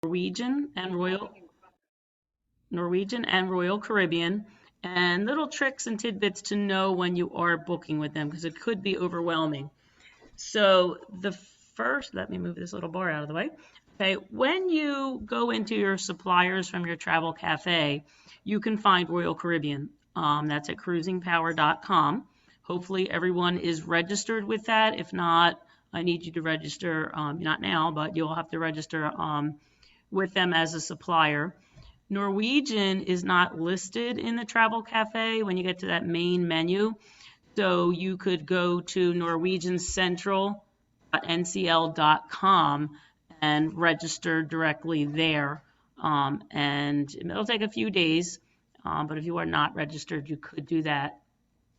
Norwegian and Royal Caribbean, and little tricks and tidbits to know when you are booking with them because it could be overwhelming. So the first, let me move this little bar out of the way. Okay, when you go into your suppliers from your travel cafe, you can find Royal Caribbean. That's at cruisingpower.com. Hopefully everyone is registered with that. If not, I need you to register, not now, but you'll have to register with them as a supplier. Norwegian is not listed in the travel cafe when you get to that main menu. So you could go to norwegiancentral.ncl.com and register directly there. And it'll take a few days, but if you are not registered, you could do that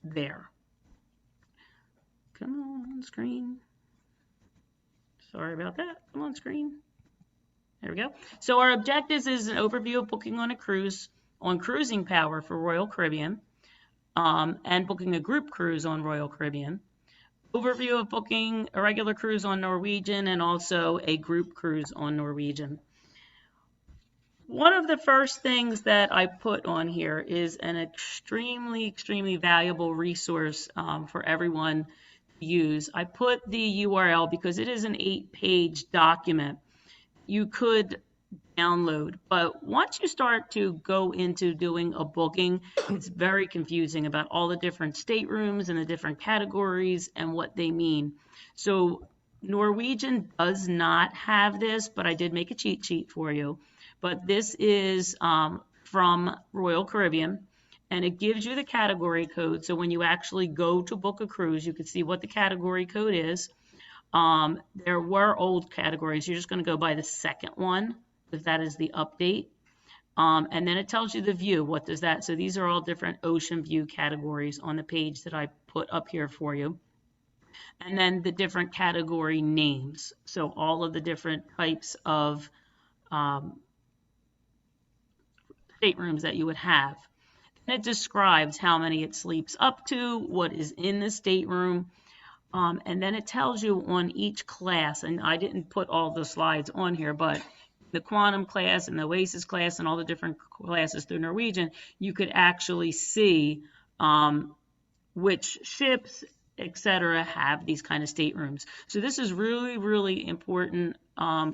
there. Come on, screen. Sorry about that. Come on, screen. There we go. So our objectives is an overview of booking on a cruise on Cruising Power for Royal Caribbean, and booking a group cruise on Royal Caribbean. Overview of booking a regular cruise on Norwegian and also a group cruise on Norwegian. One of the first things that I put on here is an extremely valuable resource for everyone to use. I put the URL because it is an 8-page document you could download. But once you start to go into doing a booking, it's very confusing about all the different staterooms and the different categories and what they mean. So Norwegian does not have this, but I did make a cheat sheet for you. But this is from Royal Caribbean, and it gives you the category code. So when you actually go to book a cruise, you can see what the category code is. There were old categories. You're just going to go by the second one, because that is the update. And then it tells you the view. What does that? So these are all different ocean view categories on the page that I put up here for you. And then the different category names. So all of the different types of staterooms that you would have. And it describes how many it sleeps up to, what is in the stateroom. And then it tells you on each class, and I didn't put all the slides on here, but the Quantum class and the Oasis class and all the different classes through Norwegian, you could actually see which ships, etc., have these kind of staterooms. So this is really important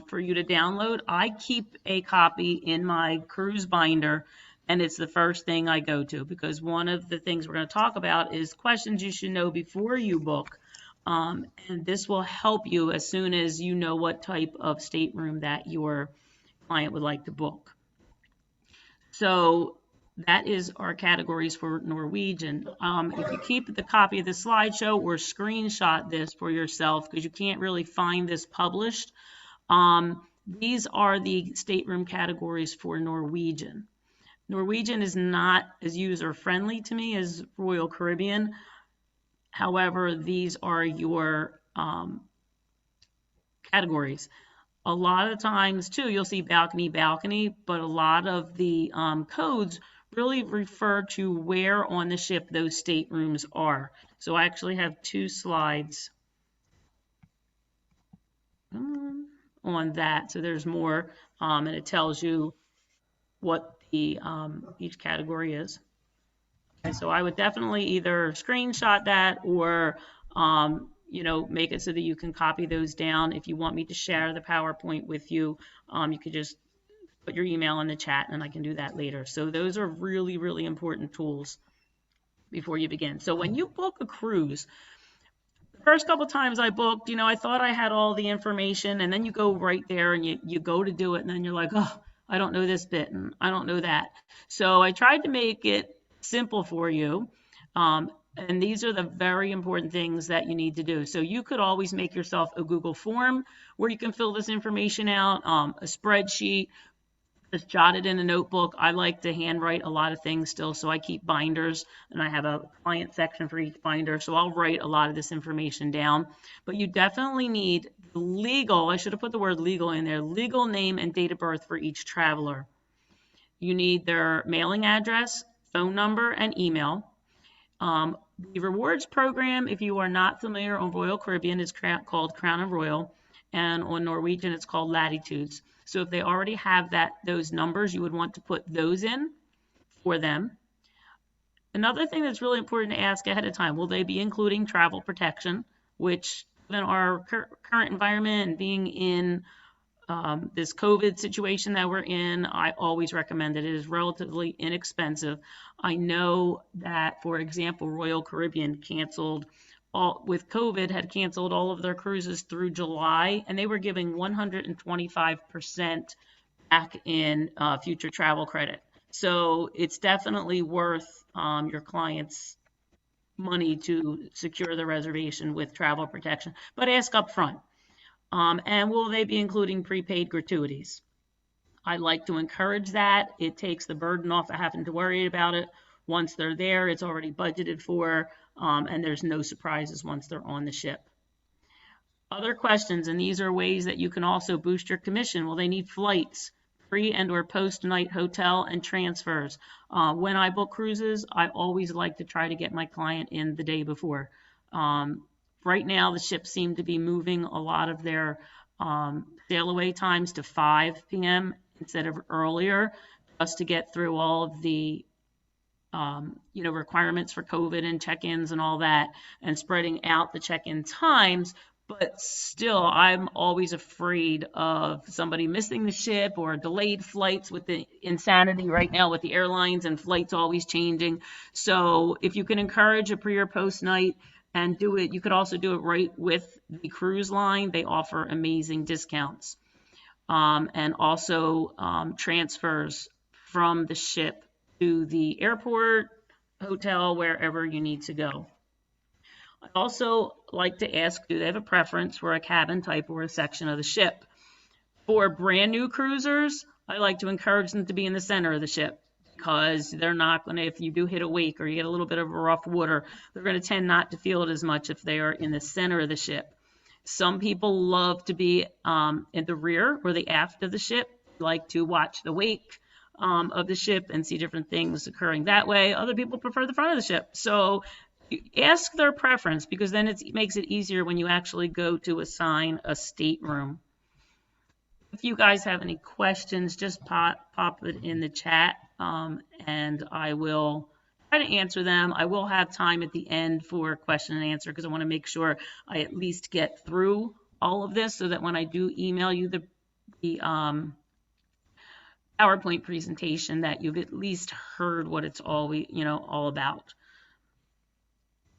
for you to download. I keep a copy in my cruise binder, and it's the first thing I go to because one of the things we're going to talk about is questions you should know before you book. And this will help you as soon as you know what type of stateroom that your client would like to book. So that is our categories for Norwegian. If you keep the copy of the slideshow or screenshot this for yourself, because you can't really find this published, these are the stateroom categories for Norwegian. Norwegian is not as user-friendly to me as Royal Caribbean. However, these are your categories. A lot of times, too, you'll see balcony, but a lot of the codes really refer to where on the ship those staterooms are. So I actually have 2 slides on that. So there's more, and it tells you what the each category is. Okay, so I would definitely either screenshot that or make it so that you can copy those down. If you want me to share the PowerPoint with you, you could just put your email in the chat and I can do that later. So those are really important tools before you begin. So when you book a cruise, the first couple times I booked, I thought I had all the information, and then you go right there and you go to do it, and then you're like, oh, I don't know this bit and I don't know that. So I tried to make it simple for you. And these are the very important things that you need to do. So you could always make yourself a Google form where you can fill this information out, a spreadsheet, just jot it in a notebook. I like to handwrite a lot of things still, so I keep binders, and I have a client section for each binder, so I'll write a lot of this information down. But you definitely need legal, I should have put the word legal in there, legal name and date of birth for each traveler. You need their mailing address, phone number, and email. The rewards program, if you are not familiar, on Royal Caribbean is called Crown and Royal, and on Norwegian it's called Latitudes. So if they already have those numbers, you would want to put those in for them. Another thing that's really important to ask ahead of time, will they be including travel protection, which in our current environment and being in this COVID situation that we're in, I always recommend it. It is relatively inexpensive. I know that, for example, Royal Caribbean with COVID, had canceled all of their cruises through July, and they were giving 125% back in future travel credit. So it's definitely worth your clients' money to secure the reservation with travel protection, but ask up front. And will they be including prepaid gratuities? I like to encourage that. It takes the burden off of having to worry about it. Once they're there, it's already budgeted for, and there's no surprises once they're on the ship. Other questions, and these are ways that you can also boost your commission. Will they need flights, pre and or post-night hotel and transfers? When I book cruises, I always like to try to get my client in the day before. Right now, the ships seem to be moving a lot of their sail away times to 5 p.m. instead of earlier, just to get through all of the requirements for COVID and check-ins and all that, and spreading out the check-in times. But still, I'm always afraid of somebody missing the ship or delayed flights with the insanity right now with the airlines and flights always changing. So if you can encourage a pre or post night and do it, you could also do it right with the cruise line. They offer amazing discounts. And also transfers from the ship to the airport, hotel, wherever you need to go. I also like to ask, do they have a preference for a cabin type or a section of the ship? For brand new cruisers, I like to encourage them to be in the center of the ship, because they're not going to, if you do hit a wake or you get a little bit of a rough water, they're going to tend not to feel it as much if they are in the center of the ship. Some people love to be in the rear or the aft of the ship, like to watch the wake of the ship and see different things occurring that way. Other people prefer the front of the ship. So ask their preference, because then it makes it easier when you actually go to assign a stateroom. If you guys have any questions, just pop it in the chat, and I will try to answer them. I will have time at the end for question and answer, because I want to make sure I at least get through all of this, so that when I do email you the PowerPoint presentation, that you've at least heard what it's all about.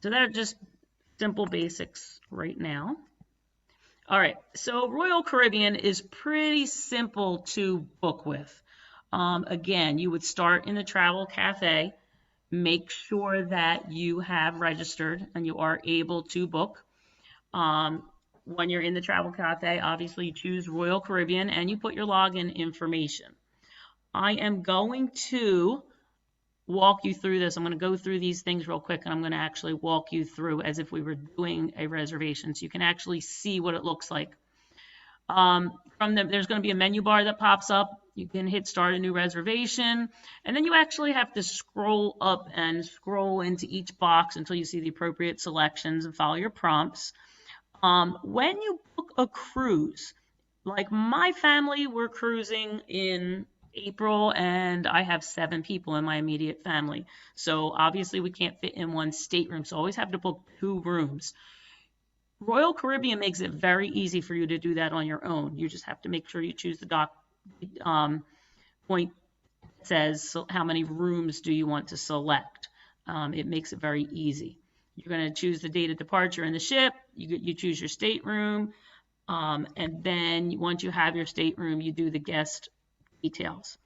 So that are just simple basics right now. All right, so Royal Caribbean is pretty simple to book with. Again, you would start in the travel cafe, make sure that you have registered and you are able to book. When you're in the travel cafe, obviously you choose Royal Caribbean and you put your login information. I am going to walk you through this. I'm going to go through these things real quick, and I'm going to actually walk you through as if we were doing a reservation, so you can actually see what it looks like. There's going to be a menu bar that pops up. You can hit start a new reservation, and then you actually have to scroll up and scroll into each box until you see the appropriate selections and follow your prompts. When you book a cruise, like my family, we're cruising in April, and I have 7 people in my immediate family. So obviously we can't fit in one stateroom, so always have to book 2 rooms. Royal Caribbean makes it very easy for you to do that on your own. You just have to make sure you choose the dock point that says how many rooms do you want to select. It makes it very easy. You're going to choose the date of departure in the ship. You choose your stateroom. And then once you have your stateroom, you do the guest details.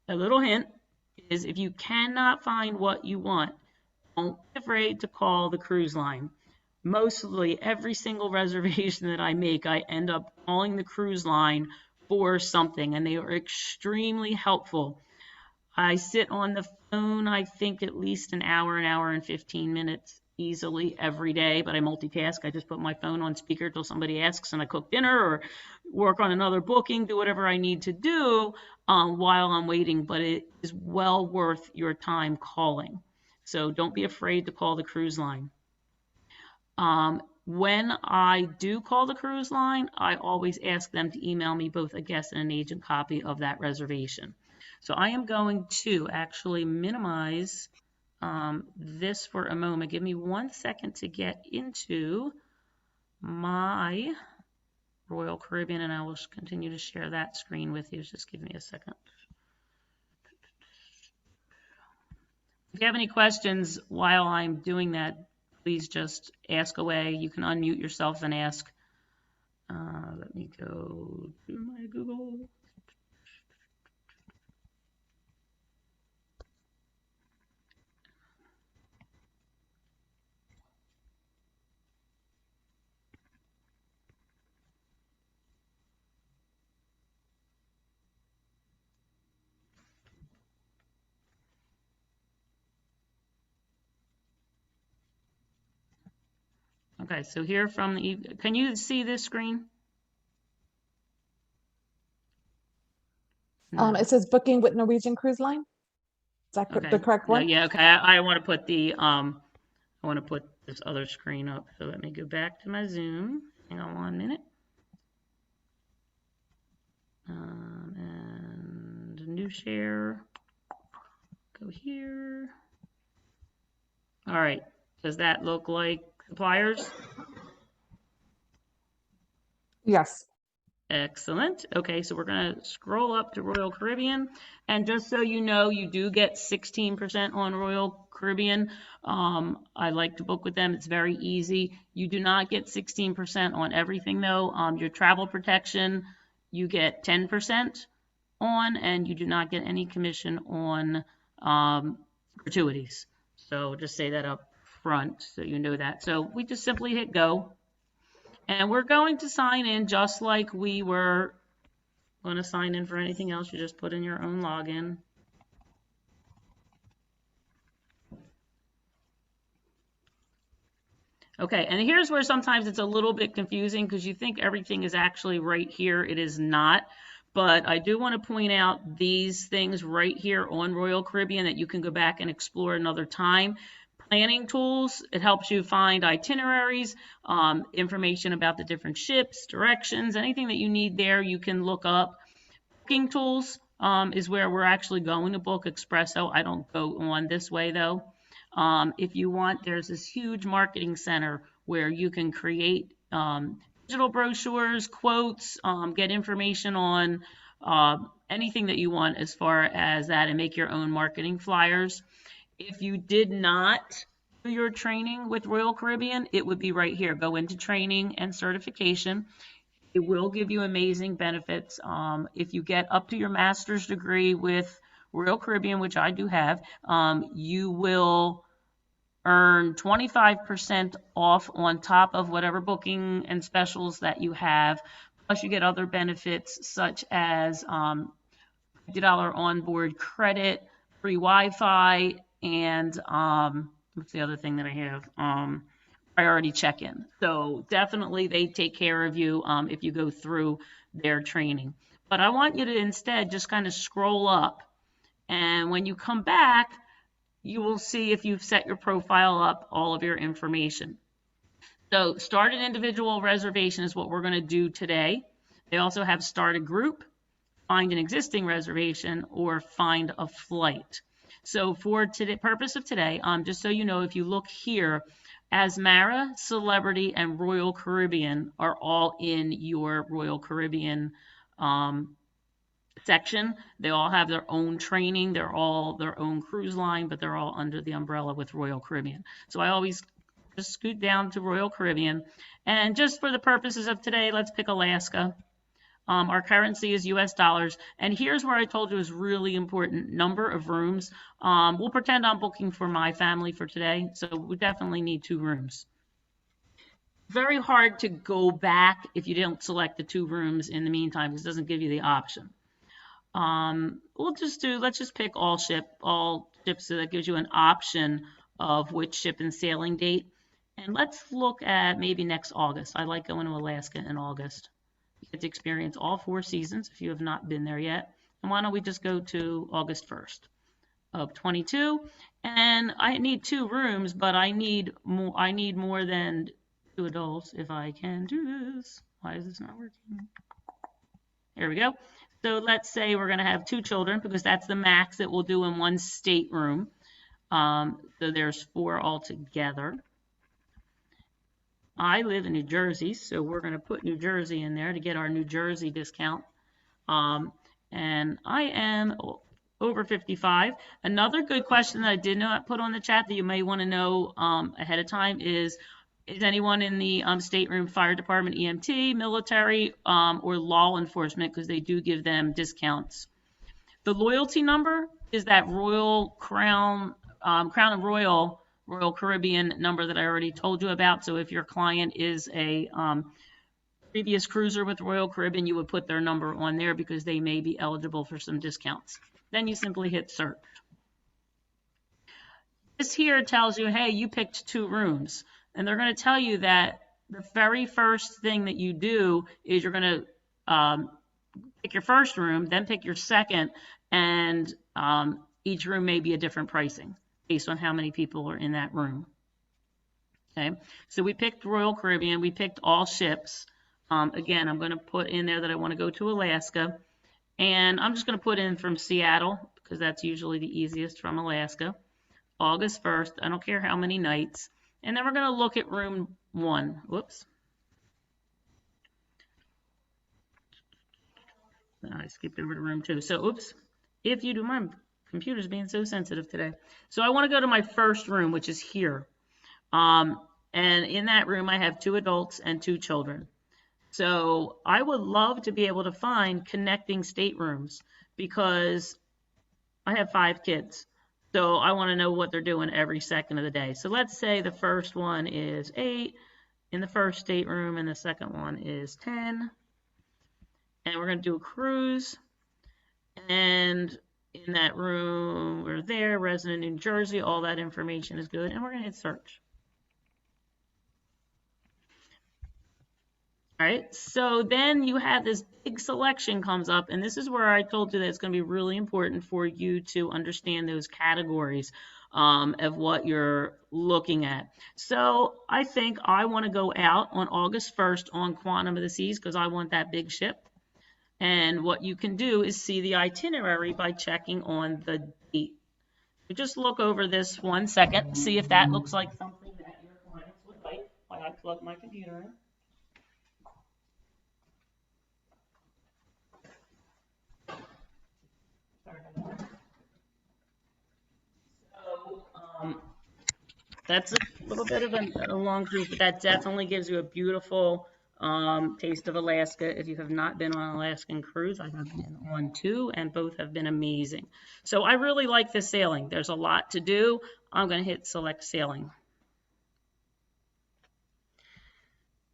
A little hint is, if you cannot find what you want, don't be afraid to call the cruise line. Mostly every single reservation that I make, I end up calling the cruise line for something, and they are extremely helpful. I sit on the phone, I think at least an hour and 15 minutes easily every day, but I multitask. I just put my phone on speaker till somebody asks, and I cook dinner or work on another booking, do whatever I need to do while I'm waiting, but it is well worth your time calling. So don't be afraid to call the cruise line. When I do call the cruise line, I always ask them to email me both a guest and an agent copy of that reservation. So I am going to actually minimize this for a moment. Give me 1 second to get into my Royal Caribbean, and I will continue to share that screen with you. Just give me a second. If you have any questions while I'm doing that, please just ask away. You can unmute yourself and ask. Let me go to my Google. Okay, so here from the, can you see this screen? No. It says booking with Norwegian Cruise Line. Is that Okay. the correct one? Yeah, okay. I want to put the I want to put this other screen up. So let me go back to my Zoom. Hang on 1 minute. And new share. Go here. All right. Does that look like suppliers? Yes. Excellent. Okay, so we're going to scroll up to Royal Caribbean. And just so you know, you do get 16% on Royal Caribbean. I like to book with them. It's very easy. You do not get 16% on everything, though. Your travel protection, you get 10% on, and you do not get any commission on gratuities. So just say that up front so you know that. So we just simply hit go. And we're going to sign in just like we were going to sign in for anything else. You just put in your own login. Okay, and here's where sometimes it's a little bit confusing because you think everything is actually right here. It is not. But I do want to point out these things right here on Royal Caribbean that you can go back and explore another time. Planning tools, it helps you find itineraries, information about the different ships, directions, anything that you need there you can look up. Booking tools is where we're actually going to book Expresso. I don't go on this way though. If you want, there's this huge marketing center where you can create digital brochures, quotes, get information on anything that you want as far as that, and make your own marketing flyers. If you did not do your training with Royal Caribbean, it would be right here. Go into training and certification. It will give you amazing benefits. If you get up to your master's degree with Royal Caribbean, which I do have, you will earn 25% off on top of whatever booking and specials that you have. Plus you get other benefits such as $50 onboard credit, free Wi-Fi, and what's the other thing that I have? Priority check-in. So definitely they take care of you if you go through their training. But I want you to instead just kind of scroll up, and when you come back, you will see if you've set your profile up, all of your information. So start an individual reservation is what we're going to do today. They also have start a group, find an existing reservation, or find a flight. So for the purpose of today, just so you know, if you look here, Asmara, Celebrity, and Royal Caribbean are all in your Royal Caribbean section. They all have their own training. They're all their own cruise line, but they're all under the umbrella with Royal Caribbean. So I always just scoot down to Royal Caribbean. And just for the purposes of today, let's pick Alaska. Our currency is US dollars. And here's where I told you is really important. Number of rooms. We'll pretend I'm booking for my family for today. So we definitely need 2 rooms. Very hard to go back if you don't select the 2 rooms in the meantime, because it doesn't give you the option. Let's just pick all ships, so that gives you an option of which ship and sailing date. And let's look at maybe next August. I like going to Alaska in August. You get to experience all 4 seasons if you have not been there yet. And why don't we just go to August 1st of 22? And I need 2 rooms, but I need more than 2 adults if I can do this. Why is this not working? There we go. So let's say we're going to have 2 children because that's the max that we'll do in one stateroom. So there's 4 altogether. I live in New Jersey, so we're going to put New Jersey in there to get our New Jersey discount. And I am over 55. Another good question that I did not put on the chat that you may want to know ahead of time is anyone in the stateroom, fire department, EMT, military, or law enforcement, because they do give them discounts. The loyalty number is that Royal Crown and Royal Caribbean number that I already told you about. So if your client is a previous cruiser with Royal Caribbean, you would put their number on there because they may be eligible for some discounts. Then you simply hit search. This here tells you, hey, you picked 2 rooms. And they're going to tell you that the very first thing that you do is you're going to pick your first room, then pick your second, and each room may be a different pricing based on how many people are in that room. Okay, so we picked Royal Caribbean, we picked all ships. Again, I'm going to put in there that I want to go to Alaska, and I'm just going to put in from Seattle because that's usually the easiest from Alaska. August 1st, I don't care how many nights. And then we're going to look at room 1. Whoops. I skipped over to room 2. So, oops. If you do, my computer's being so sensitive today. So I want to go to my first room, which is here. And in that room, I have 2 adults and 2 children. So I would love to be able to find connecting staterooms because I have 5 kids. So I want to know what they're doing every second of the day. So let's say the first one is 8 in the first stateroom and the second one is 10. And we're going to do a cruise. And in that room, we're there, resident New Jersey, all that information is good. And we're going to hit search. All right, so then you have this big selection comes up, and this is where I told you that it's going to be really important for you to understand those categories of what you're looking at. So I think I want to go out on August 1st on Quantum of the Seas because I want that big ship. And what you can do is see the itinerary by checking on the date. So just look over this 1 second, see if that looks like something that your clients would like while I plug my computer in. So that's a little bit of a long cruise, but that definitely gives you a beautiful taste of Alaska. If you have not been on an Alaskan cruise, I have been on 2, and both have been amazing. So I really like this sailing. There's a lot to do. I'm going to hit select sailing.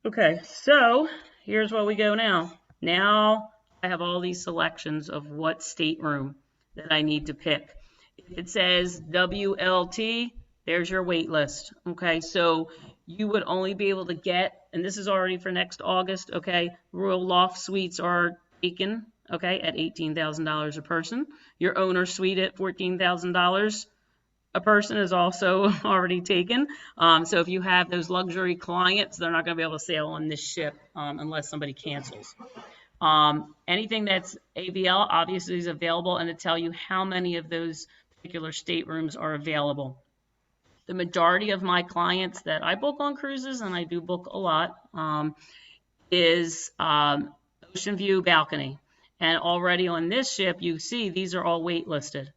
Okay, so here's where we go now. Now I have all these selections of what stateroom that I need to pick. If it says WLT, there's your wait list. Okay, so you would only be able to get, and this is already for next August, okay, Royal Loft Suites are taken, okay, at $18,000 a person. Your owner suite at $14,000 a person is also already taken. So if you have those luxury clients, they're not going to be able to sail on this ship unless somebody cancels. Anything that's AVL obviously is available, and to tell you how many of those particular staterooms are available. The majority of my clients that I book on cruises, and I do book a lot, is Ocean View balcony. And already on this ship, you see these are all waitlisted,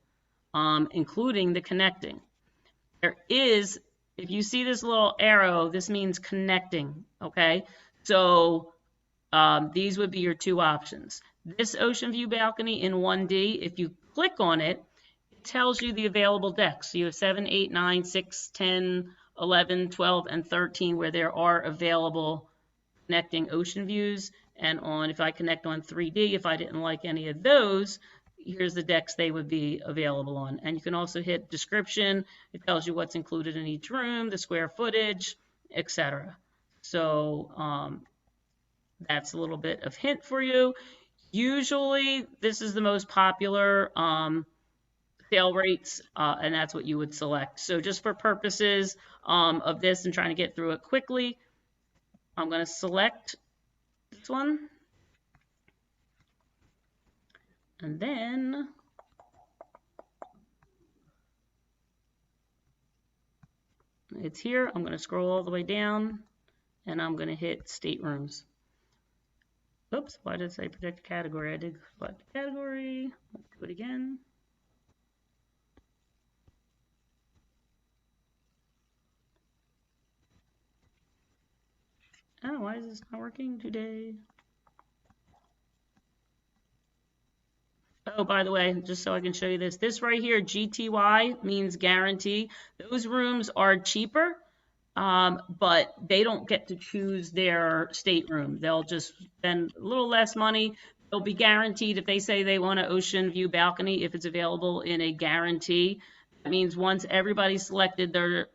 including the connecting. There is, if you see this little arrow, this means connecting, okay? So these would be your 2 options. This Ocean View balcony in 1D, if you click on it, it tells you the available decks. So you have 7, 8, 9, 6, 10, 11, 12, and 13 where there are available connecting ocean views. And if I connect on 3D, if I didn't like any of those, here's the decks they would be available on. And you can also hit description. It tells you what's included in each room, the square footage, etc. So that's a little bit of hint for you. Usually this is the most popular sale rates, and that's what you would select. So just for purposes of this and trying to get through it quickly, I'm going to select this one. And then it's here. I'm going to scroll all the way down and I'm going to hit staterooms. Oops, why did it say protect category? I did select the category. Let's do it again. Oh, why is this not working today? Oh, by the way, just so I can show you this, this right here, GTY, means guarantee. Those rooms are cheaper, but they don't get to choose their stateroom. They'll just spend a little less money. They'll be guaranteed if they say they want an ocean view balcony, if it's available in a guarantee. That means once everybody's selected their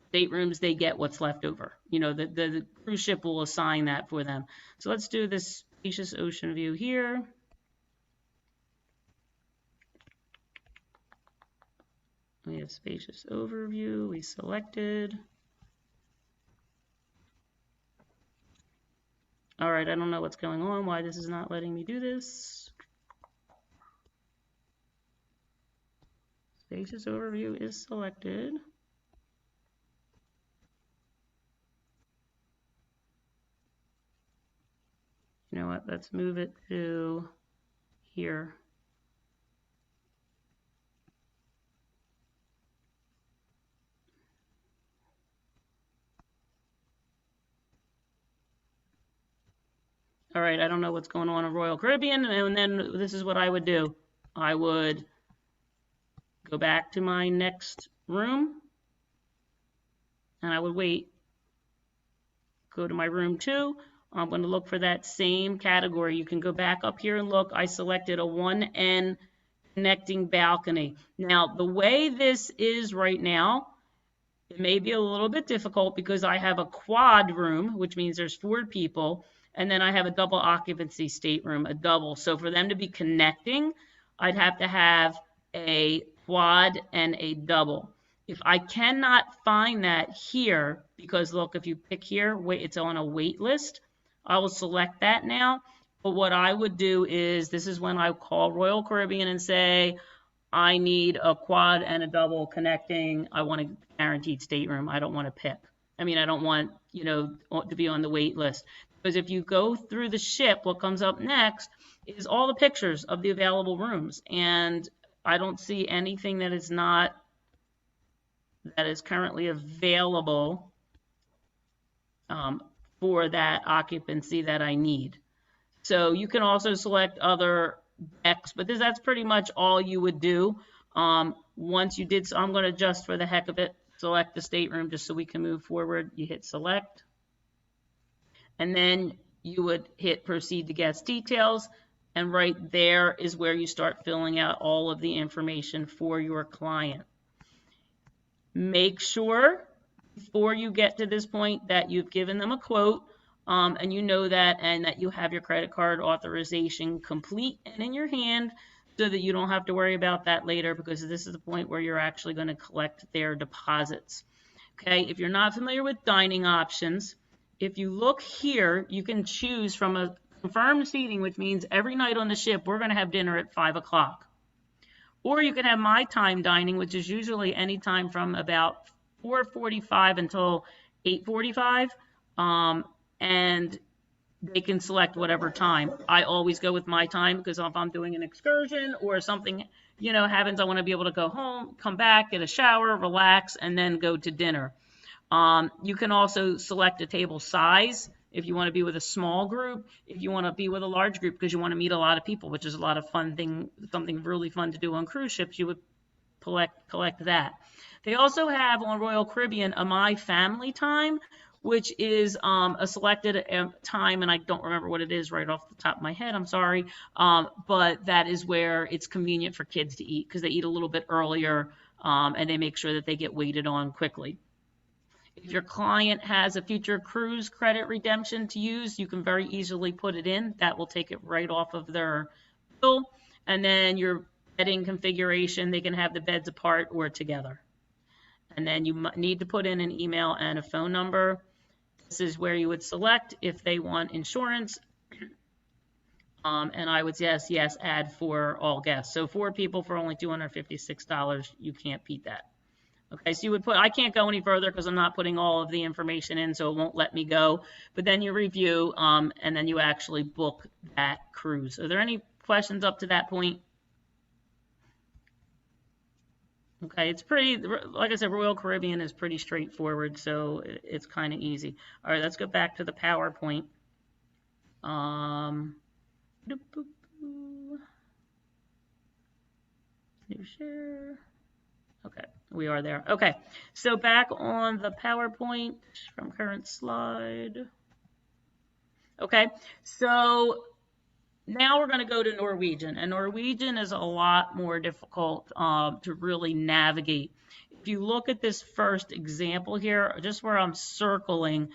staterooms, they get what's left over. You know, the cruise ship will assign that for them. So let's do this spacious ocean view here. We have spacious overview, we selected. All right, I don't know what's going on, why this is not letting me do this. Spacious overview is selected. You know what, let's move it to here. All right, I don't know what's going on in Royal Caribbean, and then this is what I would do. I would go back to my next room, and I would wait. Go to my room 2. I'm going to look for that same category. You can go back up here and look. I selected a 1N connecting balcony. Now, the way this is right now, it may be a little bit difficult because I have a quad room, which means there's 4 people, and then I have a double occupancy stateroom, a double. So for them to be connecting, I'd have to have a quad and a double. If I cannot find that here, because look, if you pick here, it's on a wait list, I will select that now. But what I would do is, this is when I call Royal Caribbean and say, I need a quad and a double connecting. I want a guaranteed stateroom. I don't want to pick. I mean, I don't want, you know, to be on the wait list. Because if you go through the ship, what comes up next is all the pictures of the available rooms. And I don't see anything that is not, that is currently available for that occupancy that I need. So you can also select other decks, but that's pretty much all you would do. Once you did, so I'm going to just for the heck of it, select the stateroom just so we can move forward. You hit select, and then you would hit proceed to guest details, and right there is where you start filling out all of the information for your client. Make sure before you get to this point that you've given them a quote, and you know that, and that you have your credit card authorization complete and in your hand so that you don't have to worry about that later, because this is the point where you're actually going to collect their deposits. Okay, if you're not familiar with dining options, if you look here, you can choose from a confirmed seating, which means every night on the ship we're going to have dinner at 5 o'clock. Or you can have my time dining, which is usually any time from about 4:45 until 8:45, and they can select whatever time. I always go with my time because if I'm doing an excursion or something, you know, happens, I want to be able to go home, come back, get a shower, relax, and then go to dinner. You can also select a table size if you want to be with a small group, if you want to be with a large group because you want to meet a lot of people, which is a lot of fun thing, something really fun to do on cruise ships. You would collect that. They also have on Royal Caribbean a My Family time, which is a selected time, and I don't remember what it is right off the top of my head, I'm sorry, but that is where it's convenient for kids to eat because they eat a little bit earlier, and they make sure that they get waited on quickly. If your client has a future cruise credit redemption to use, you can very easily put it in. That will take it right off of their bill. And then your bedding configuration, they can have the beds apart or together. And then you need to put in an email and a phone number. This is where you would select if they want insurance. And I would yes, add for all guests. So 4 people for only $256, you can't beat that. Okay, so you would put, I can't go any further because I'm not putting all of the information in, so it won't let me go. But then you review, and then you actually book that cruise. Are there any questions up to that point? Okay, it's pretty, like I said, Royal Caribbean is pretty straightforward, so it's kind of easy. All right, let's go back to the PowerPoint. New share. Okay, we are there. Okay, so back on the PowerPoint from current slide. Okay, so now we're going to go to Norwegian, and Norwegian is a lot more difficult to really navigate. If you look at this first example here, just where I'm circling,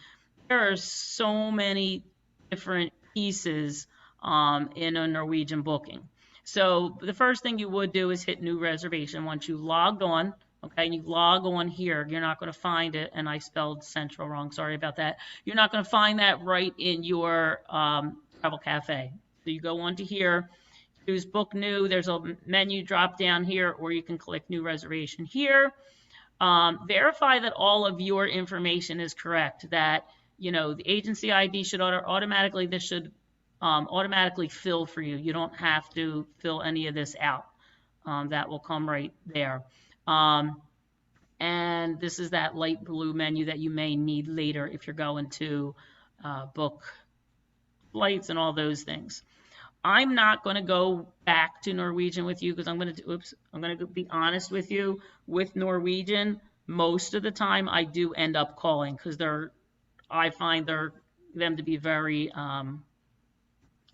there are so many different pieces in a Norwegian booking. So the first thing you would do is hit new reservation once you logged on. Okay, and you log on here, you're not going to find it, and I spelled Central wrong, sorry about that. You're not going to find that right in your Travel Cafe. So you go onto here, choose book new, there's a menu drop down here, or you can click new reservation here. Verify that all of your information is correct, that the agency ID should automatically fill for you. You don't have to fill any of this out. That will come right there. And this is that light blue menu that you may need later if you're going to book flights and all those things. I'm not going to go back to Norwegian with you because I'm going to be honest with you. With Norwegian, most of the time I do end up calling because I find them to be very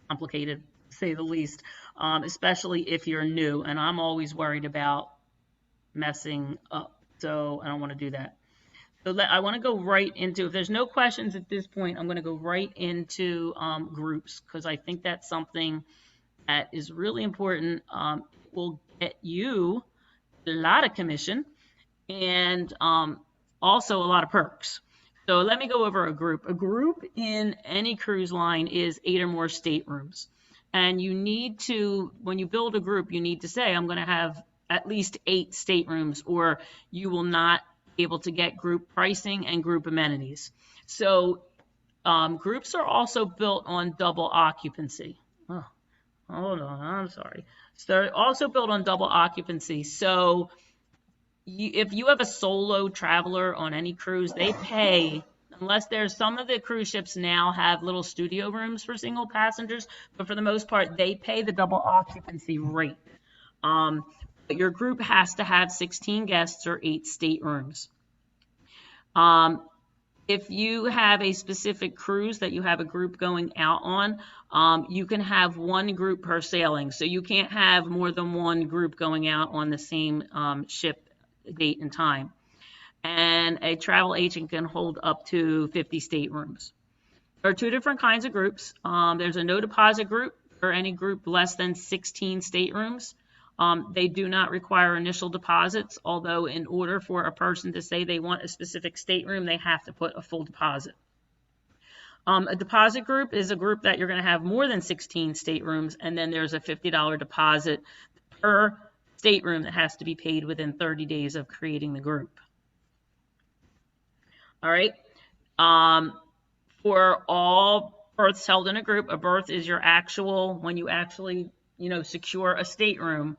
complicated, to say the least, especially if you're new, and I'm always worried about messing up, so I don't want to do that. So I want to go right into, if there's no questions at this point, I'm going to go right into groups because I think that's something that is really important. It will get you a lot of commission and also a lot of perks. So let me go over a group. A group in any cruise line is 8 or more staterooms. And you need to, when you build a group, you need to say, I'm going to have at least 8 staterooms, or you will not be able to get group pricing and group amenities. So groups are also built on double occupancy. Oh, hold on, I'm sorry. So they're also built on double occupancy. So if you have a solo traveler on any cruise, they pay, unless there's some of the cruise ships now have little studio rooms for single passengers, but for the most part, they pay the double occupancy rate. But your group has to have 16 guests or 8 staterooms. If you have a specific cruise that you have a group going out on, you can have 1 group per sailing. So you can't have more than 1 group going out on the same ship date and time. And a travel agent can hold up to 50 staterooms. There are 2 different kinds of groups. There's a no deposit group for any group less than 16 staterooms. They do not require initial deposits, although in order for a person to say they want a specific stateroom, they have to put a full deposit. A deposit group is a group that you're going to have more than 16 staterooms, and then there's a $50 deposit per stateroom that has to be paid within 30 days of creating the group. All right. For all berths held in a group, a berth is your actual, when you actually secure a stateroom.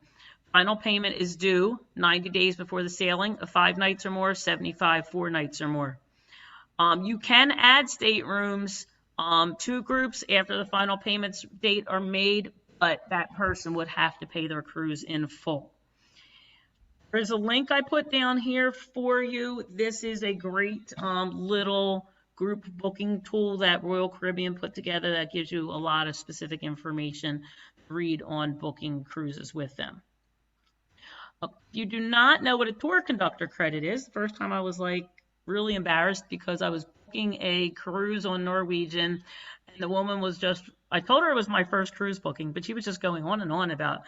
Final payment is due 90 days before the sailing of 5 nights or more, 75 4 nights or more. You can add staterooms to groups after the final payments date are made, but that person would have to pay their cruise in full. There's a link I put down here for you. This is a great little group booking tool that Royal Caribbean put together that gives you a lot of specific information to read on booking cruises with them. If you do not know what a tour conductor credit is, the first time I was like really embarrassed because I was booking a cruise on Norwegian and the woman was I told her it was my first cruise booking, but she was just going on and on about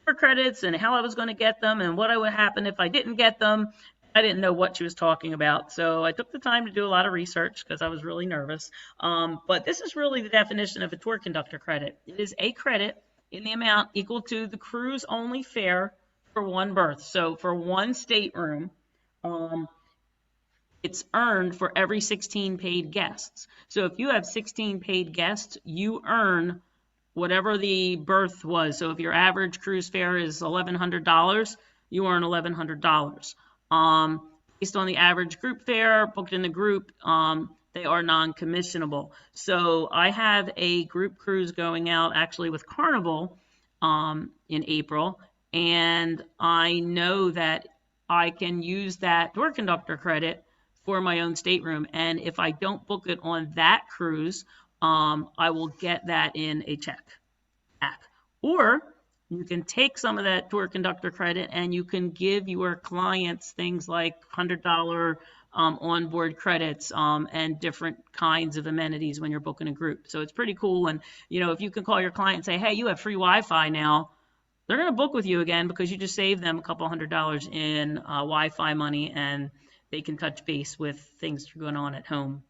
tour credits and how I was going to get them and what would happen if I didn't get them. I didn't know what she was talking about, so I took the time to do a lot of research because I was really nervous. But this is really the definition of a tour conductor credit. It is a credit in the amount equal to the cruise only fare for one berth. So for one stateroom, um, it's earned for every 16 paid guests. So if you have 16 paid guests, you earn whatever the berth was. So if your average cruise fare is $1,100, you earn $1,100. Based on the average group fare booked in the group, they are non-commissionable. So I have a group cruise going out actually with Carnival in April, and I know that I can use that tour conductor credit for my own stateroom. And if I don't book it on that cruise, I will get that in a check back. Or you can take some of that tour conductor credit and you can give your clients things like $100 onboard credits and different kinds of amenities when you're booking a group. So it's pretty cool. And, you know, if you can call your client and say, hey, you have free Wi-Fi now, they're going to book with you again because you just saved them a couple $100 in Wi-Fi money, and they can touch base with things going on at home.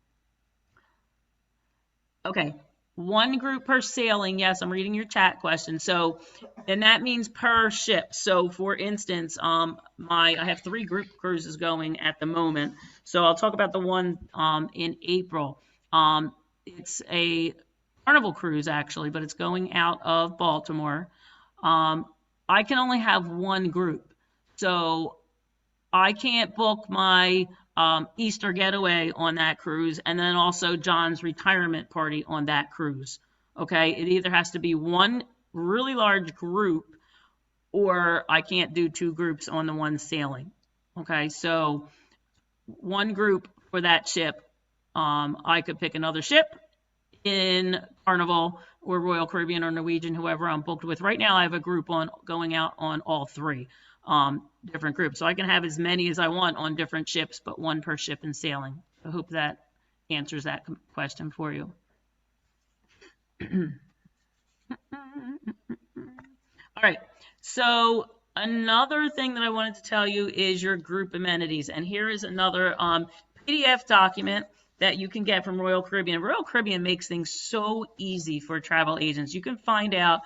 Okay, one group per sailing. Yes, I'm reading your chat question. So, and that means per ship. So, for instance, I have 3 group cruises going at the moment. So, I'll talk about the one in April. It's a Carnival cruise actually, but it's going out of Baltimore. I can only have one group, so I can't book my Easter getaway on that cruise and then also John's retirement party on that cruise. Okay, it either has to be one really large group or I can't do 2 groups on the one sailing. Okay, so one group for that ship. I could pick another ship in Carnival or Royal Caribbean or Norwegian, whoever I'm booked with. Right now I have a group on going out on all 3 different groups. So I can have as many as I want on different ships, but one per ship in sailing. I hope that answers that question for you. All right, so another thing that I wanted to tell you is your group amenities. And here is another PDF document that you can get from Royal Caribbean. Royal Caribbean makes things so easy for travel agents. You can find out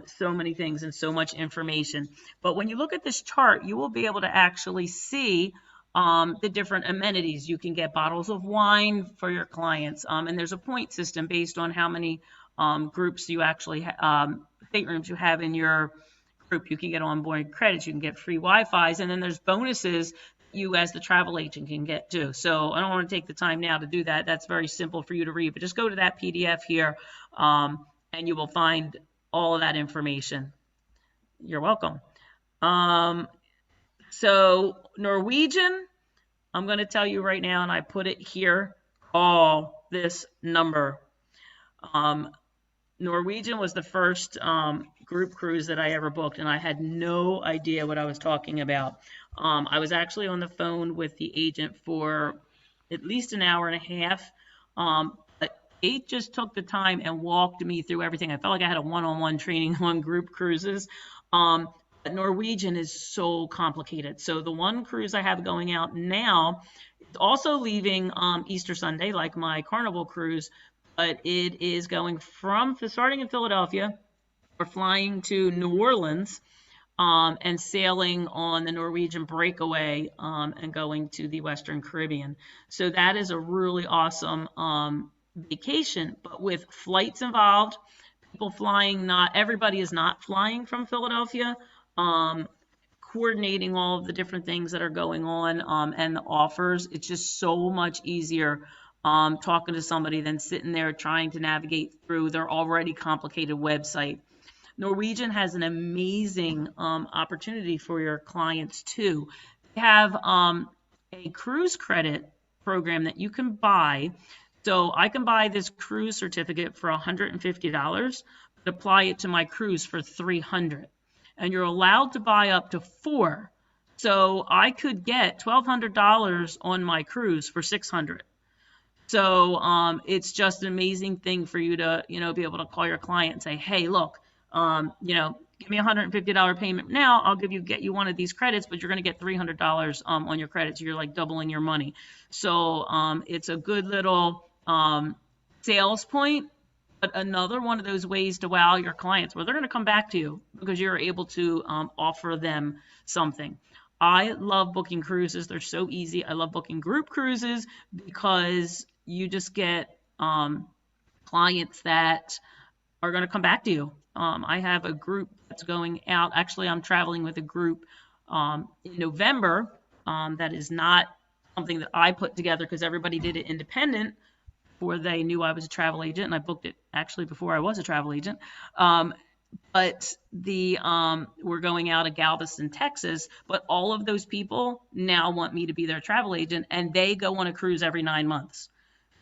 so many things and so much information. But when you look at this chart, you will be able to actually see the different amenities. You can get bottles of wine for your clients. And there's a point system based on how many groups you actually staterooms you have in your group. You can get onboard credits. You can get free Wi-Fi's. And then there's bonuses you as the travel agent can get too. So I don't want to take the time now to do that. That's very simple for you to read, but just go to that PDF here and you will find all of that information. You're welcome. So Norwegian, I'm going to tell you right now, and I put it here, call this number. Norwegian was the first group cruise that I ever booked, and I had no idea what I was talking about. I was actually on the phone with the agent for at least an hour and a half. But Kate just took the time and walked me through everything. I felt like I had a one-on-one training on group cruises. But Norwegian is so complicated. So the one cruise I have going out now, it's also leaving Easter Sunday, like my Carnival cruise, but it is going starting in Philadelphia. We're flying to New Orleans and sailing on the Norwegian Breakaway and going to the Western Caribbean. So that is a really awesome vacation, but with flights involved, people flying, not everybody is not flying from Philadelphia, coordinating all of the different things that are going on and the offers. It's just so much easier talking to somebody than sitting there trying to navigate through their already complicated website. Norwegian has an amazing opportunity for your clients too. They have a cruise credit program that you can buy. So I can buy this cruise certificate for $150, but apply it to my cruise for $300. And you're allowed to buy up to 4. So I could get $1,200 on my cruise for $600. So it's just an amazing thing for you to, be able to call your client and say, hey, look, give me a $150 payment now, I'll get you one of these credits, but you're going to get $300 on your credits. You're like doubling your money. So it's a good little sales point, but another one of those ways to wow your clients where they're going to come back to you because you're able to offer them something. I love booking cruises. They're so easy. I love booking group cruises because you just get clients that are going to come back to you. I have a group that's going out. Actually, I'm traveling with a group in November. That is not something that I put together because everybody did it independent before they knew I was a travel agent, and I booked it actually before I was a travel agent. But we're going out of Galveston, Texas, but all of those people now want me to be their travel agent, and they go on a cruise every 9 months.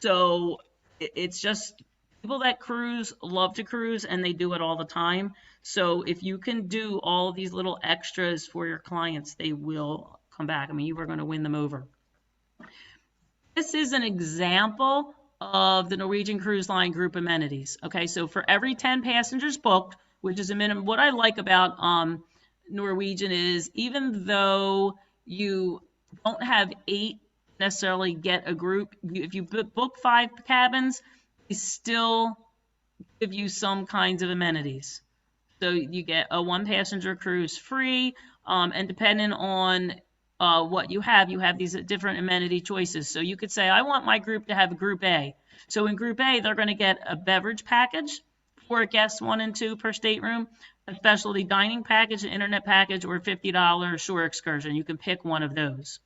So it's just people that cruise love to cruise, and they do it all the time. So if you can do all these little extras for your clients, they will come back. I mean, you are going to win them over. This is an example of the Norwegian Cruise Line group amenities. Okay, so for every 10 passengers booked, which is a minimum, what I like about Norwegian is even though you don't have 8 necessarily get a group, if you book 5 cabins, they still give you some kinds of amenities. So you get a 1 passenger cruise free, and depending on what you have these different amenity choices. So you could say, I want my group to have a group A. So in group A, they're going to get a beverage package for guests 1 and 2 per stateroom, a specialty dining package, an internet package, or a $50 shore excursion. You can pick one of those.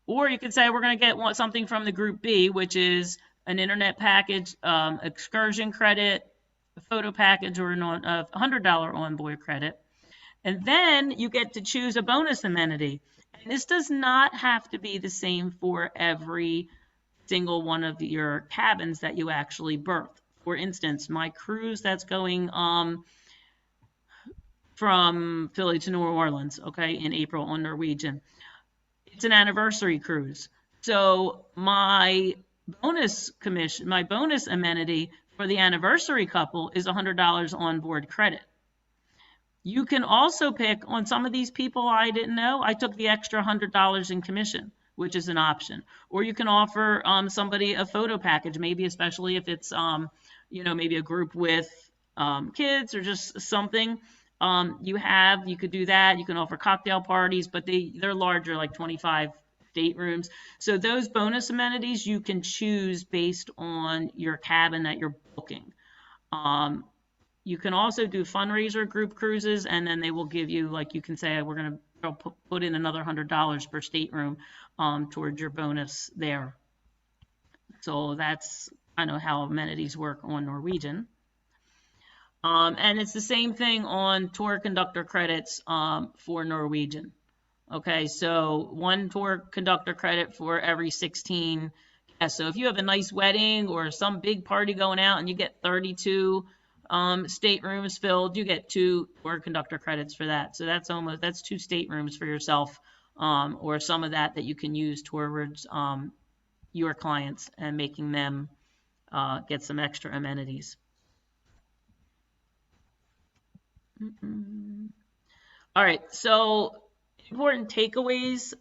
Or you could say, we're going to get something from the group B, which is an internet package, excursion credit, a photo package, or a $100 onboard credit. And then you get to choose a bonus amenity. And this does not have to be the same for every single one of your cabins that you actually berth. For instance, my cruise that's going from Philly to New Orleans, okay, in April on Norwegian, it's an anniversary cruise. So my bonus amenity for the anniversary couple is $100 onboard credit. You can also pick on some of these people I didn't know. I took the extra $100 in commission, which is an option. Or you can offer somebody a photo package, maybe especially if it's maybe a group with kids or just something. You could do that. You can offer cocktail parties, but they're larger, like 25 staterooms. So those bonus amenities you can choose based on your cabin that you're booking. You can also do fundraiser group cruises, and then they will give you, like you can say, we're going to put in another $100 per stateroom towards your bonus there. So that's kind of how amenities work on Norwegian. And it's the same thing on tour conductor credits for Norwegian. Okay, so 1 tour conductor credit for every 16 guests. So if you have a nice wedding or some big party going out and you get 32 staterooms filled, you get 2 tour conductor credits for that. So that's 2 staterooms for yourself, or some of that you can use towards your clients and making them get some extra amenities. All right, so important takeaways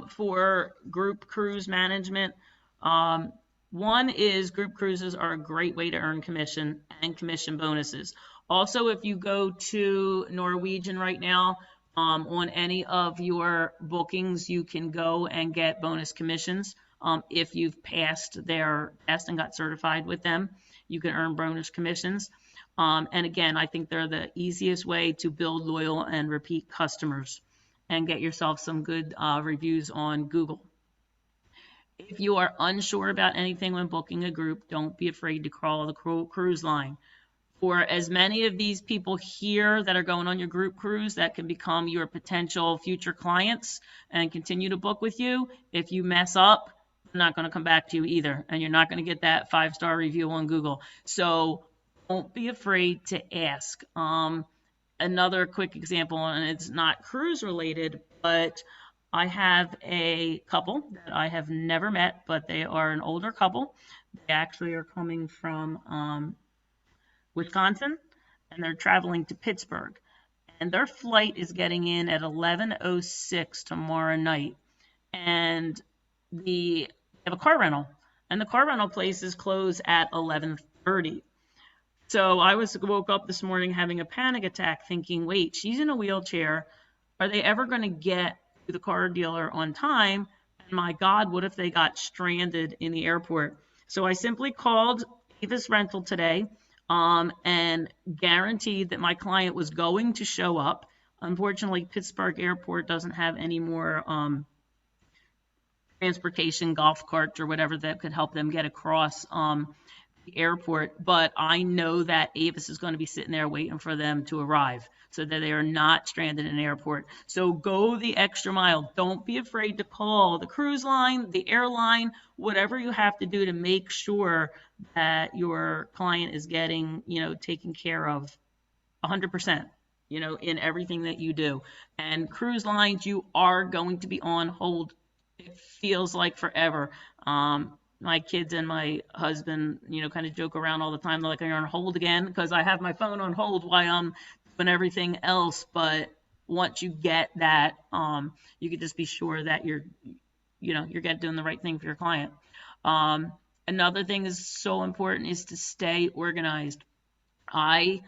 for group cruise management. One is group cruises are a great way to earn commission and commission bonuses. Also, if you go to Norwegian right now, on any of your bookings, you can go and get bonus commissions. If you've passed their test and got certified with them, you can earn bonus commissions. And again, I think they're the easiest way to build loyal and repeat customers and get yourself some good reviews on Google. If you are unsure about anything when booking a group, don't be afraid to call the cruise line. For as many of these people here that are going on your group cruise that can become your potential future clients and continue to book with you, if you mess up, they're not going to come back to you either, and you're not going to get that 5-star review on Google. So don't be afraid to ask. Another quick example, and it's not cruise related, but I have a couple that I have never met, but they are an older couple. They actually are coming from Wisconsin, and they're traveling to Pittsburgh. and their flight is getting in at 11:06 tomorrow night. And they have a car rental, and the car rental places close at 11:30. So I woke up this morning having a panic attack thinking, wait, she's in a wheelchair. Are they ever going to get to the car dealer on time? And my God, what if they got stranded in the airport? So I simply called Avis Rental today and guaranteed that my client was going to show up. Unfortunately, Pittsburgh Airport doesn't have any more transportation, golf carts, or whatever that could help them get across the airport. But I know that Avis is going to be sitting there waiting for them to arrive so that they are not stranded in an airport. So go the extra mile. Don't be afraid to call the cruise line, the airline, whatever you have to do to make sure that your client is getting, taken care of 100%. In everything that you do. And cruise lines, you are going to be on hold. It feels like forever. My kids and my husband, kind of joke around all the time. They're like, "You're on hold again," because I have my phone on hold while I'm doing everything else. But once you get that, you can just be sure that you're doing the right thing for your client. Another thing is so important is to stay organized. I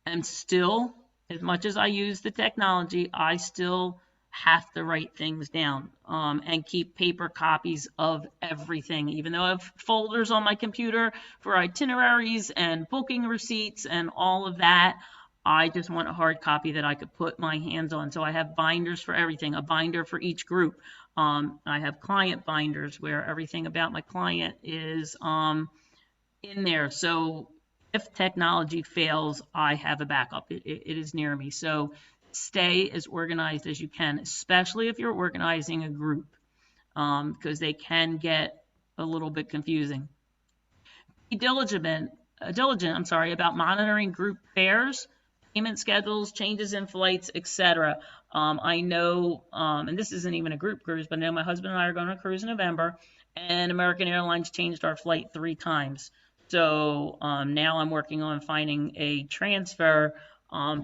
am still, as much as I use the technology, I still have to write things down and keep paper copies of everything. Even though I have folders on my computer for itineraries and booking receipts and all of that, I just want a hard copy that I could put my hands on. So I have binders for everything, a binder for each group. I have client binders where everything about my client is in there. So if technology fails, I have a backup. It is near me. So stay as organized as you can, especially if you're organizing a group, because they can get a little bit confusing. Be diligent about monitoring group fares, payment schedules, changes in flights, etc. I know, and this isn't even a group cruise, but I know my husband and I are going to cruise in November, and American Airlines changed our flight 3 times. So now I'm working on finding a transfer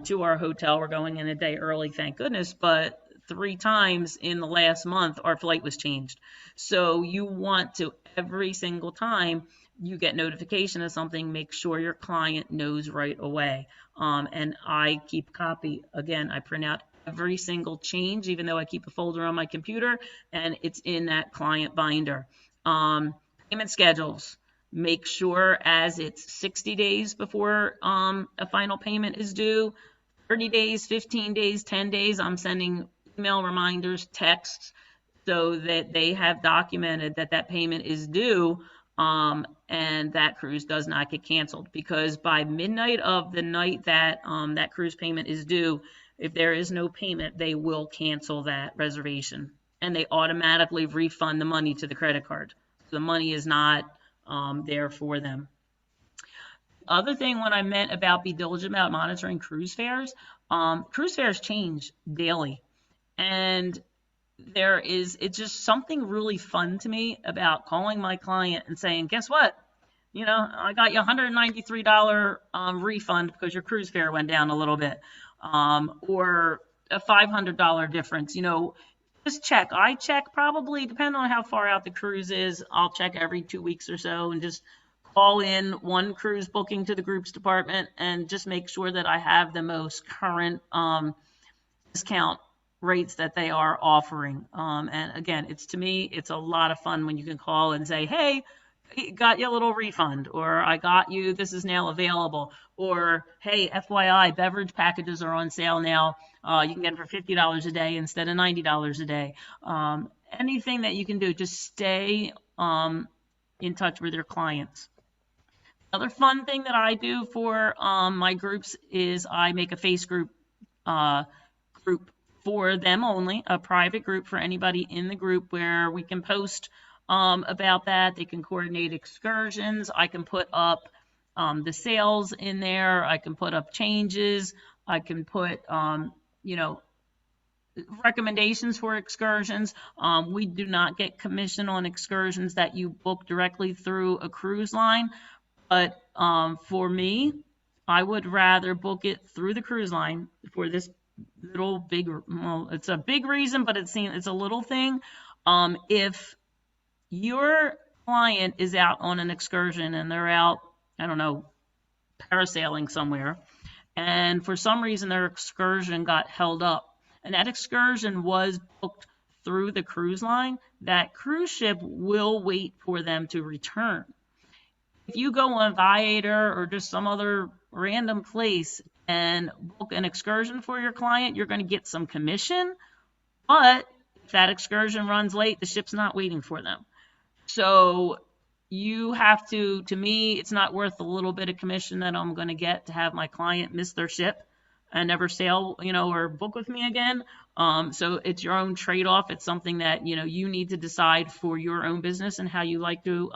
to our hotel. We're going in a day early, thank goodness, but 3 times in the last month, our flight was changed. So you want to, every single time you get notification of something, make sure your client knows right away. And I keep copy. Again, I print out every single change, even though I keep a folder on my computer, and it's in that client binder. Payment schedules. Make sure as it's 60 days before a final payment is due, 30 days, 15 days, 10 days, I'm sending email reminders, texts, so that they have documented that that payment is due and that cruise does not get canceled. Because by midnight of the night that that cruise payment is due, if there is no payment, they will cancel that reservation and they automatically refund the money to the credit card. So the money is not there for them. Other thing when I meant about be diligent about monitoring cruise fares change daily. And it's just something really fun to me about calling my client and saying, guess what? I got you $193 refund because your cruise fare went down a little bit, or a $500 difference. Just check. I check probably, depending on how far out the cruise is, I'll check every 2 weeks or so and just call in one cruise booking to the groups department and just make sure that I have the most current discount rates that they are offering. And again, to me, it's a lot of fun when you can call and say, hey, got you a little refund, or I got you, this is now available, or hey, FYI, beverage packages are on sale now. You can get them for $50 a day instead of $90 a day. Anything that you can do, just stay in touch with your clients. Another fun thing that I do for my groups is I make a face group for them only, a private group for anybody in the group where we can post about that. They can coordinate excursions. I can put up the sales in there. I can put up changes. I can put, recommendations for excursions. We do not get commission on excursions that you book directly through a cruise line. But for me, I would rather book it through the cruise line for this little big, well, it's a big reason, but it's a little thing. If your client is out on an excursion and they're out, I don't know, parasailing somewhere, and for some reason their excursion got held up, and that excursion was booked through the cruise line, that cruise ship will wait for them to return. If you go on Viator or just some other random place and book an excursion for your client, you're going to get some commission, but if that excursion runs late, the ship's not waiting for them. So you have to me, it's not worth the little bit of commission that I'm going to get to have my client miss their ship and never sail, or book with me again. So it's your own trade-off. It's something that, you need to decide for your own business and how you like to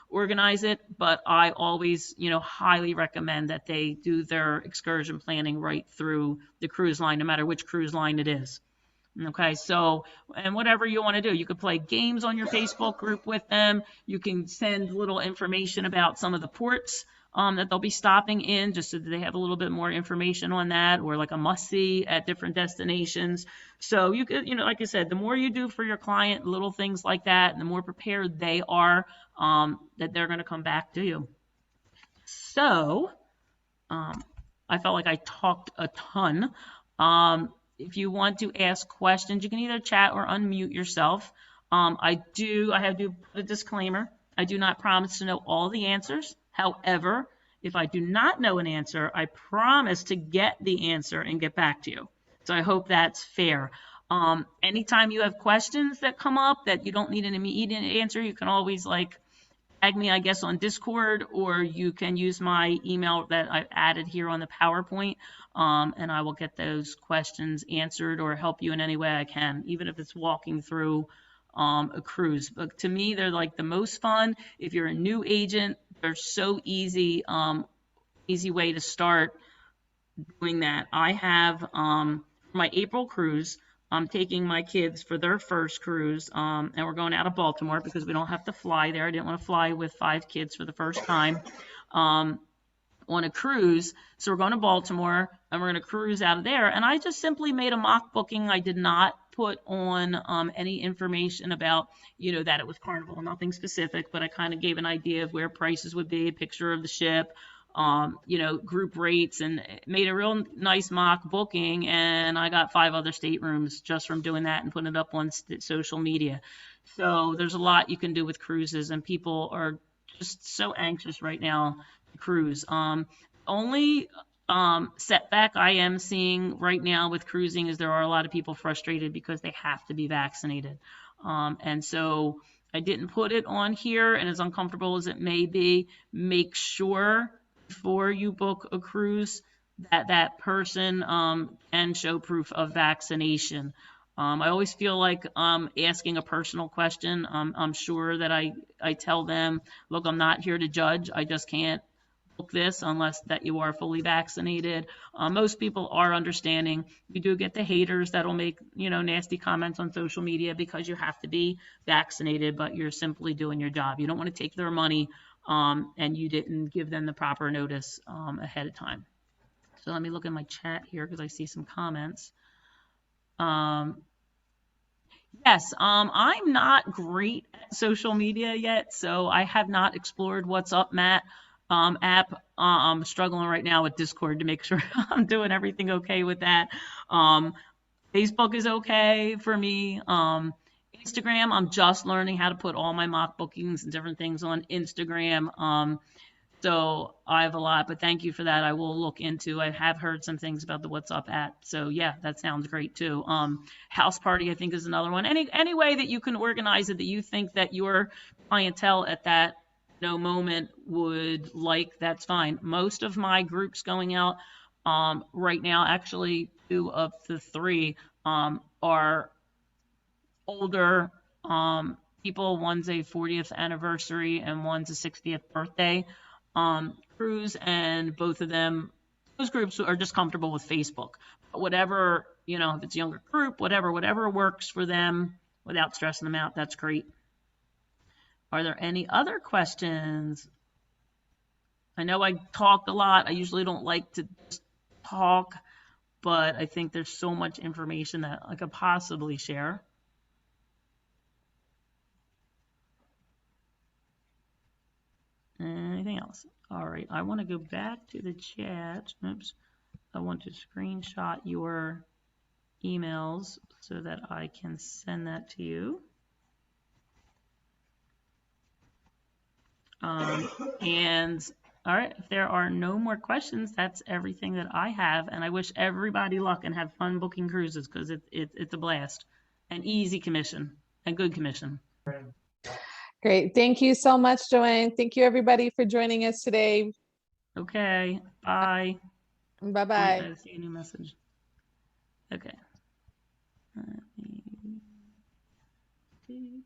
organize it. But I always, highly recommend that they do their excursion planning right through the cruise line, no matter which cruise line it is. Okay, so, and whatever you want to do, you could play games on your Facebook group with them. You can send little information about some of the ports that they'll be stopping in, just so that they have a little bit more information on that, or like a must-see at different destinations. So you could, like I said, the more you do for your client, little things like that, and the more prepared they are, that they're going to come back to you. So, I felt like I talked a ton. If you want to ask questions, you can either chat or unmute yourself. I have to put a disclaimer. I do not promise to know all the answers. However, if I do not know an answer, I promise to get the answer and get back to you. So I hope that's fair. Anytime you have questions that come up that you don't need an immediate answer, you can always tag me, I guess, on Discord, or you can use my email that I've added here on the PowerPoint, and I will get those questions answered or help you in any way I can, even if it's walking through a cruise. But to me, they're like the most fun. If you're a new agent, they're so easy, easy way to start doing that. I have my April cruise. I'm taking my kids for their first cruise, and we're going out of Baltimore because we don't have to fly there. I didn't want to fly with 5 kids for the first time on a cruise. So we're going to Baltimore, and we're going to cruise out of there. And I just simply made a mock booking. I did not put on any information about, that it was Carnival, nothing specific, but I kind of gave an idea of where prices would be, a picture of the ship, group rates, and made a real nice mock booking. And I got 5 other staterooms just from doing that and putting it up on social media. So there's a lot you can do with cruises, and people are just so anxious right now to cruise. Only setback I am seeing right now with cruising is there are a lot of people frustrated because they have to be vaccinated. And so I didn't put it on here, and as uncomfortable as it may be, make sure before you book a cruise that that person can show proof of vaccination. I always feel like asking a personal question. I'm sure that I tell them, look, I'm not here to judge. I just can't book this unless that you are fully vaccinated. Most people are understanding. You do get the haters that'll make, nasty comments on social media because you have to be vaccinated, but you're simply doing your job. You don't want to take their money and you didn't give them the proper notice ahead of time. So let me look in my chat here because I see some comments. Yes, I'm not great at social media yet, so I have not explored What's Up, Matt app. I'm struggling right now with Discord to make sure I'm doing everything okay with that. Facebook is okay for me. Instagram, I'm just learning how to put all my mock bookings and different things on Instagram. So I have a lot, but thank you for that. I will look into. I have heard some things about the What's Up app. So yeah, that sounds great too. House party, I think, is another one. Any way that you can organize it that you think that your clientele at that moment would like, that's fine. Most of my groups going out right now, actually 2 of the 3 are older people. One's a 40th anniversary and one's a 60th birthday cruise, and both of them, those groups are just comfortable with Facebook. But whatever, if it's a younger group, whatever works for them without stressing them out, that's great. Are there any other questions? I know I talked a lot. I usually don't like to just talk, but I think there's so much information that I could possibly share. Anything else? All right, I want to go back to the chat. Oops. I want to screenshot your emails so that I can send that to you. And all right, if there are no more questions, that's everything that I have. And I wish everybody luck and have fun booking cruises because it's a blast. An easy commission and good commission. Great. Thank you so much, Joanne. Thank you, everybody, for joining us today. Okay, bye. Bye-bye. I see a new message. Okay. Let me